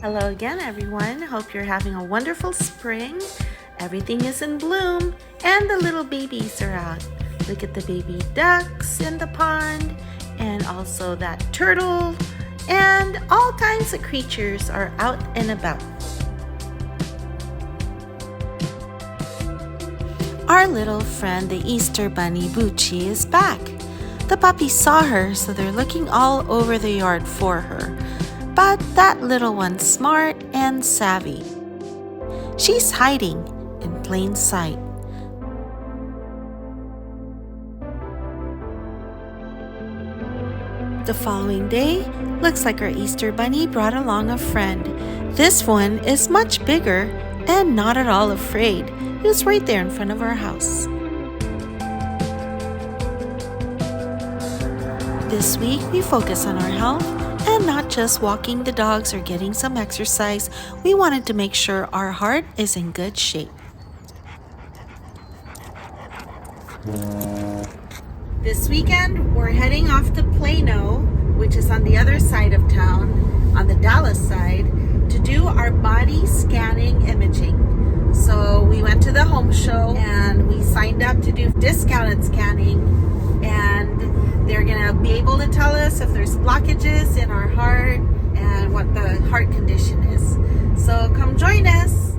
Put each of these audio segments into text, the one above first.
Hello again, everyone. Hope you're having a wonderful spring. Everything is in bloom and the little babies are out. Look at the baby ducks in the pond and also that turtle, and all kinds of creatures are out and about. Our little friend, the Easter bunny Boochie, is back. The puppies saw her, so they're looking all over the yard for her. But that little one's smart and savvy. She's hiding in plain sight. The following day, looks like our Easter bunny brought along a friend. This one is much bigger and not at all afraid. He was right there in front of our house. This week, we focus on our health and not just walking the dogs or getting some exercise. We wanted to make sure our heart is in good shape. This weekend, we're heading off to Plano, which is on the other side of town, on the Dallas side, to do our body scanning imaging. So we went to the home show and we signed up to do discounted scanning, and they're gonna be able to tell us if there's blockages in our heart and what the heart condition is. So come join us.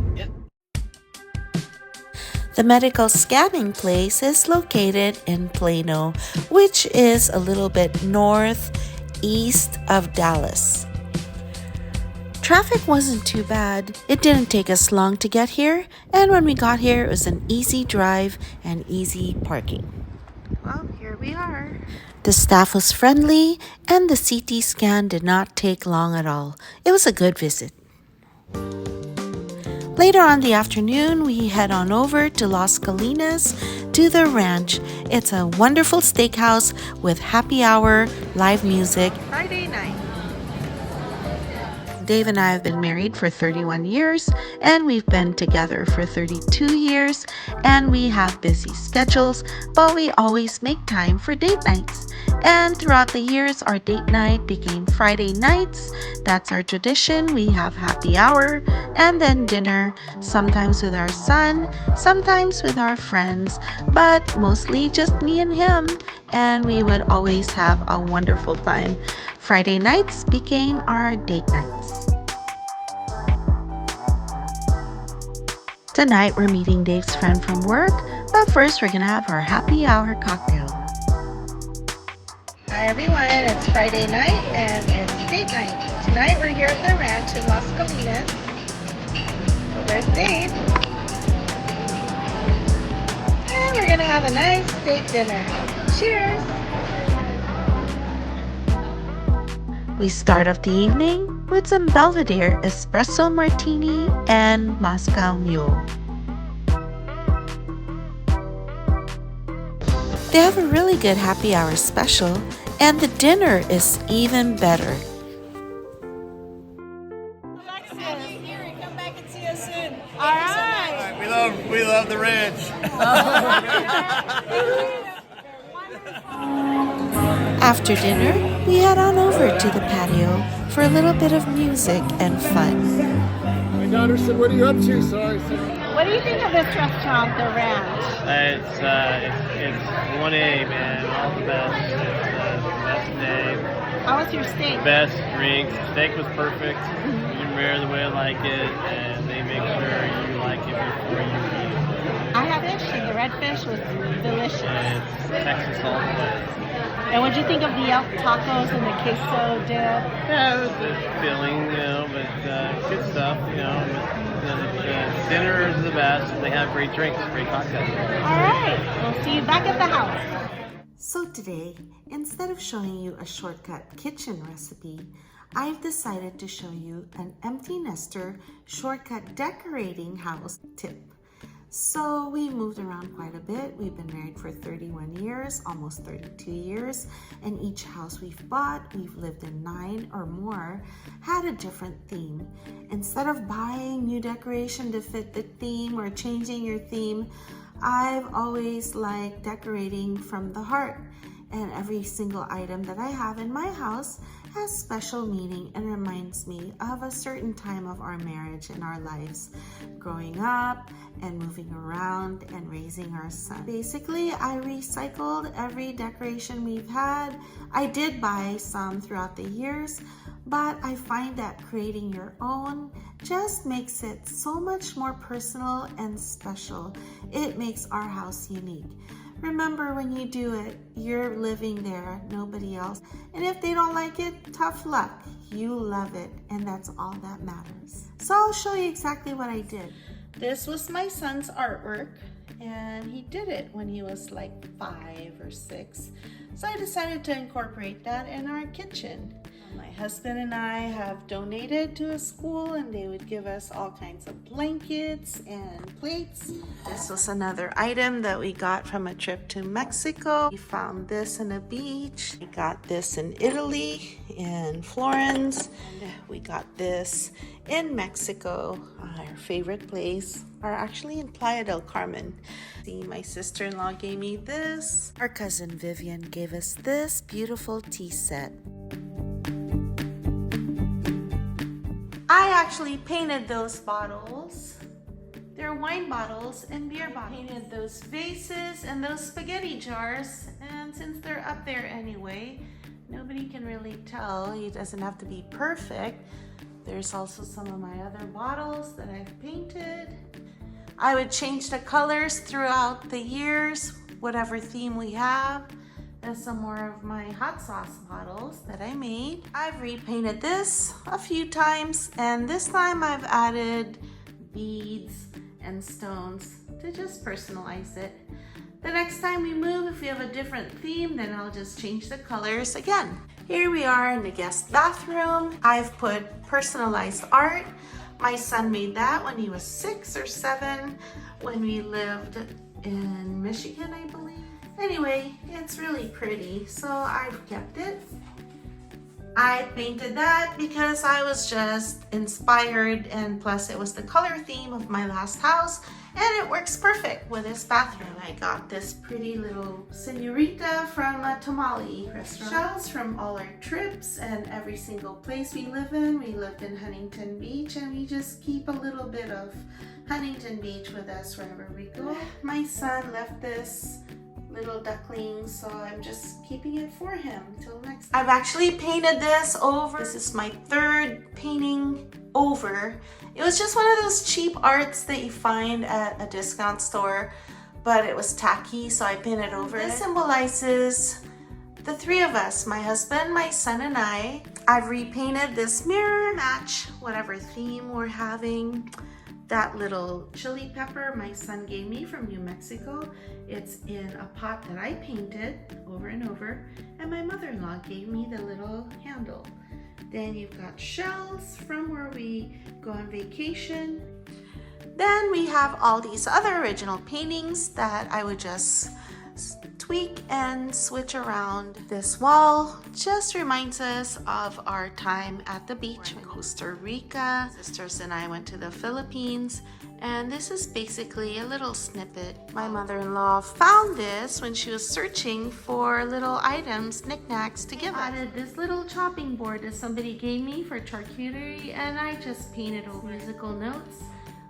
The medical scanning place is located in Plano, which is a little bit northeast of Dallas. Traffic wasn't too bad. It didn't take us long to get here, and when we got here, it was an easy drive and easy parking. Well, here we are. The staff was friendly, and the CT scan did not take long at all. It was a good visit. Later on the afternoon, we head on over to Las Colinas to the ranch. It's a wonderful steakhouse with happy hour, live music. Friday night. Dave and I have been married for 31 years, and we've been together for 32 years, and we have busy schedules, but we always make time for date nights. And throughout the years, our date night became Friday nights. That's our tradition. We have happy hour and then dinner, sometimes with our son, sometimes with our friends, but mostly just me and him, and we would always have a wonderful time. Friday nights became our date nights. Tonight we're meeting Dave's friend from work, but first we're gonna have our happy hour cocktail. Hi everyone, it's Friday night and it's date night. Tonight we're here at the ranch in Las Colinas. There's Dave. And we're gonna have a nice steak dinner. Cheers! We start off the evening with some Belvedere espresso martini and Moscow Mule. They have a really good happy hour special, and the dinner is even better. Come back and see us soon. All right. We love the ranch. After dinner, we head on over to the patio for a little bit of music and fun. My daughter said, "What are you up to?" So I said, What do you think of this restaurant, The Ranch? It's 1A, man. All the best. It's the best name. How was your steak? Best drinks. Steak was perfect. You rare the way I like it, and they make sure you like it before you eat it. I had fish, and the red fish was delicious. It's Texas all the way. And what did you think of the elk tacos and the queso dip? Yeah, it was filling, but good stuff, The dinner is the best. They have great drinks, great cocktails. All right. We'll see you back at the house. So today, instead of showing you a shortcut kitchen recipe, I've decided to show you an empty nester shortcut decorating house tip. So we moved around quite a bit. We've been married for 31 years, almost 32 years, and each house we've bought, we've lived in 9 or more, had a different theme. Instead of buying new decoration to fit the theme or changing your theme, I've always liked decorating from the heart. and every single item that I have in my house has special meaning and reminds me of a certain time of our marriage and our lives, growing up and moving around and raising our son. Basically, I recycled every decoration we've had. I did buy some throughout the years, but I find that creating your own just makes it so much more personal and special. It makes our house unique. Remember, when you do it, you're living there, nobody else. And if they don't like it, tough luck. You love it, and that's all that matters. So I'll show you exactly what I did. This was my son's artwork, and he did it when he was like 5 or 6. So I decided to incorporate that in our kitchen. My husband and I have donated to a school, and they would give us all kinds of blankets and plates. This was another item that we got from a trip to Mexico. We found this on a beach. We got this in Italy, in Florence. And we got this in Mexico, our favorite place, or actually in Playa del Carmen. See, my sister-in-law gave me this. Our cousin Vivian gave us this beautiful tea set. I actually painted those bottles. They're wine bottles and beer bottles. I painted those vases and those spaghetti jars, and since they're up there anyway, nobody can really tell. It doesn't have to be perfect. There's also some of my other bottles that I've painted. I would change the colors throughout the years, whatever theme we have. There's some more of my hot sauce bottles that I made. I've repainted this a few times, and this time I've added beads and stones to just personalize it. The next time we move, if we have a different theme, then I'll just change the colors again. Here we are in the guest bathroom. I've put personalized art. My son made that when he was 6 or 7 when we lived in Michigan, I believe. Anyway, it's really pretty, so I've kept it. I painted that because I was just inspired, and plus it was the color theme of my last house, and it works perfect with this bathroom. I got this pretty little señorita from a tamale restaurant. Shells from all our trips and every single place we live in. We lived in Huntington Beach, and we just keep a little bit of Huntington Beach with us wherever we go. My son left this little duckling, so I'm just keeping it for him till next time. I've actually painted this over. This is my 3rd painting over. It was just one of those cheap arts that you find at a discount store, but it was tacky, so I painted over it. This symbolizes the 3 of us, my husband, my son, and I. I've repainted this mirror, match whatever theme we're having. That little chili pepper my son gave me from New Mexico. It's in a pot that I painted over and over, and my mother-in-law gave me the little handle. Then you've got shells from where we go on vacation. Then we have all these other original paintings that I would just tweak and switch around. This wall just reminds us of our time at the beach in Costa Rica. Sisters and I went to the Philippines, and this is basically a little snippet. My mother-in-law found this when she was searching for little items, knickknacks to give us. I added this little chopping board that somebody gave me for charcuterie, and I just painted over musical notes,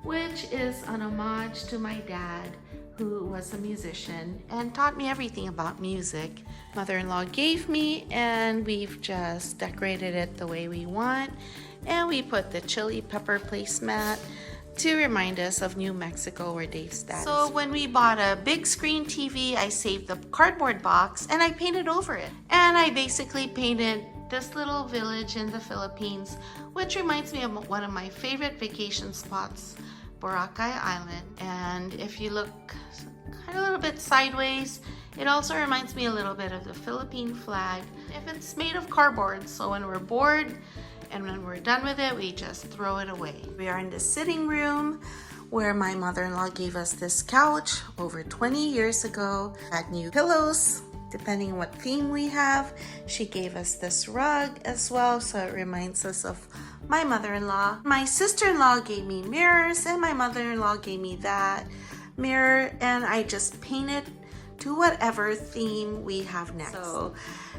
which is an homage to my dad, who was a musician and taught me everything about music. Mother-in-law gave me, and we've just decorated it the way we want. And we put the chili pepper placemat to remind us of New Mexico, where Dave's dad is. So when we bought a big screen TV, I saved the cardboard box and I painted over it. And I basically painted this little village in the Philippines, which reminds me of one of my favorite vacation spots, Boracay Island. And if you look kind of a little bit sideways, it also reminds me a little bit of the Philippine flag. If it's made of cardboard, so when we're bored and when we're done with it, we just throw it away. We are in the sitting room where my mother-in-law gave us this couch over 20 years ago. Had new pillows, depending on what theme we have. She gave us this rug as well, so it reminds us of my mother-in-law. My sister-in-law gave me mirrors, and my mother-in-law gave me that mirror, and I just painted to whatever theme we have next. So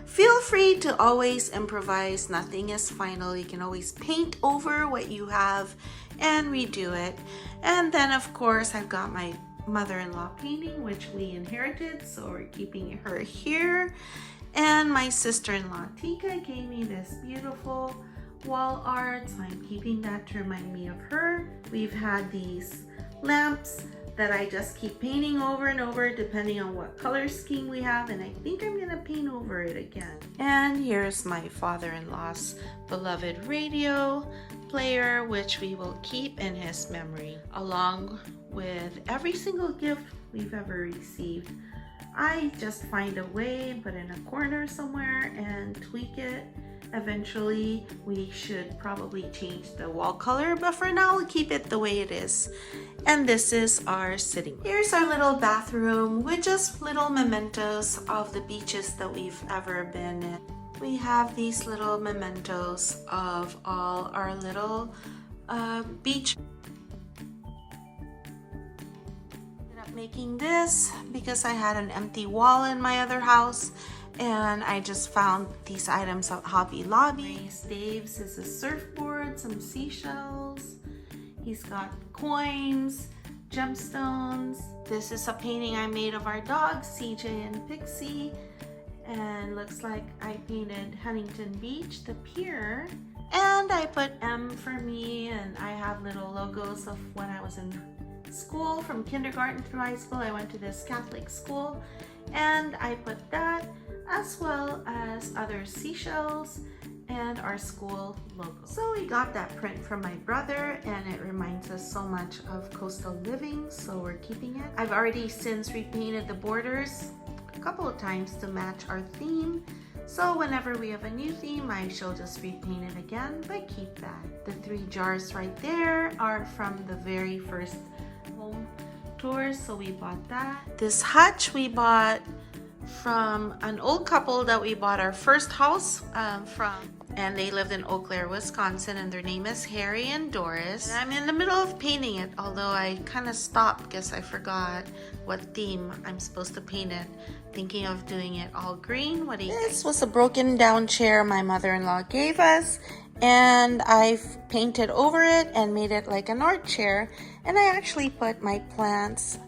feel free to always improvise. Nothing is final. You can always paint over what you have and redo it. And then of course I've got my mother-in-law painting, which we inherited, so we're keeping her here. And my sister-in-law Tika gave me this beautiful wall art, so I'm keeping that to remind me of her. We've had these lamps that I just keep painting over and over depending on what color scheme we have, and I think I'm gonna paint over it again. And here's my father-in-law's beloved radio player, which we will keep in his memory, along with every single gift we've ever received. I just find a way, put in a corner somewhere and tweak it. Eventually we should probably change the wall color, but for now we'll keep it the way it is. And this is our sitting room. Here's our little bathroom with just little mementos of the beaches that we've ever been in. We have these little mementos of all our little beach. Ended up making this because I had an empty wall in my other house, and I just found these items at Hobby Lobby. Dave's is a surfboard, some seashells. He's got coins, gemstones. This is a painting I made of our dogs, CJ and Pixie. And looks like I painted Huntington Beach, the pier. And I put M for me, and I have little logos of when I was in school, from kindergarten through high school. I went to this Catholic school, and I put that, as well as other seashells and our school logo. So we got that print from my brother, and it reminds us so much of coastal living, so we're keeping it. I've already since repainted the borders a couple of times to match our theme, so whenever we have a new theme I shall just repaint it again, but keep that. The 3 jars right there are from the very first home tour, so we bought that. This hutch we bought from an old couple that we bought our first house from, and they lived in Eau Claire, Wisconsin, and their name is Harry and Doris. And I'm in the middle of painting it, although I kind of stopped because I forgot what theme I'm supposed to paint it. Thinking of doing it all green. What do you think? This was a broken down chair my mother-in-law gave us, and I've painted over it and made it like an art chair, and I actually put my plants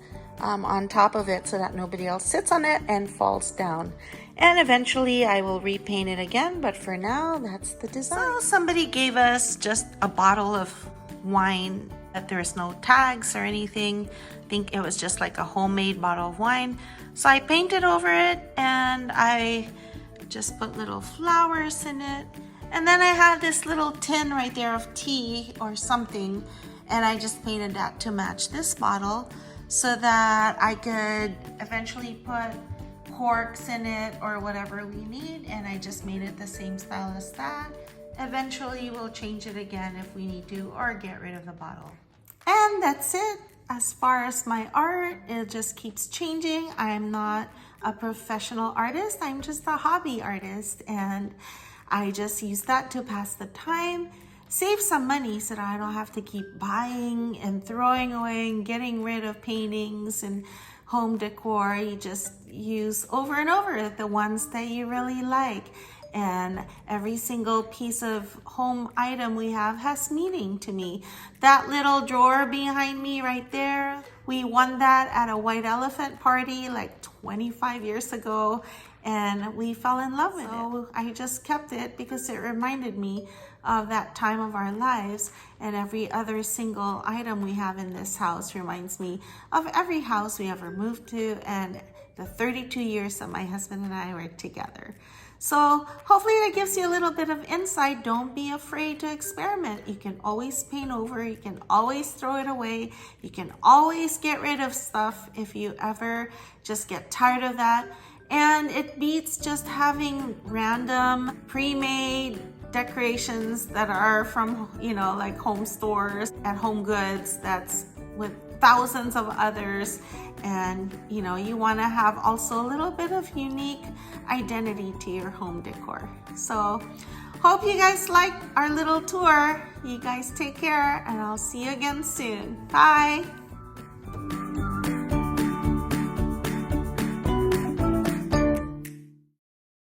on top of it so that nobody else sits on it and falls down. And eventually I will repaint it again, but for now that's the design. So somebody gave us just a bottle of wine that there's no tags or anything. I think it was just like a homemade bottle of wine. So I painted over it, and I just put little flowers in it. And then I had this little tin right there of tea or something, and I just painted that to match this bottle, so that I could eventually put corks in it or whatever we need, and I just made it the same style as that. Eventually we'll change it again if we need to, or get rid of the bottle. And that's it. As far as my art, it just keeps changing. I'm not a professional artist, I'm just a hobby artist, and I just use that to pass the time, save some money so that I don't have to keep buying and throwing away and getting rid of paintings and home decor. You just use over and over the ones that you really like. And every single piece of home item we have has meaning to me. That little drawer behind me right there, we won that at a white elephant party like 25 years ago, and we fell in love with it. So I just kept it because it reminded me of that time of our lives, and every other single item we have in this house reminds me of every house we ever moved to and the 32 years that my husband and I were together. So hopefully that gives you a little bit of insight. Don't be afraid to experiment. You can always paint over, you can always throw it away, you can always get rid of stuff if you ever just get tired of that. And it beats just having random pre-made decorations that are from, you know, like home stores and Home Goods that's with thousands of others, and you know, you want to have also a little bit of unique identity to your home decor. So hope you guys liked our little tour. You guys take care, and I'll see you again soon. Bye.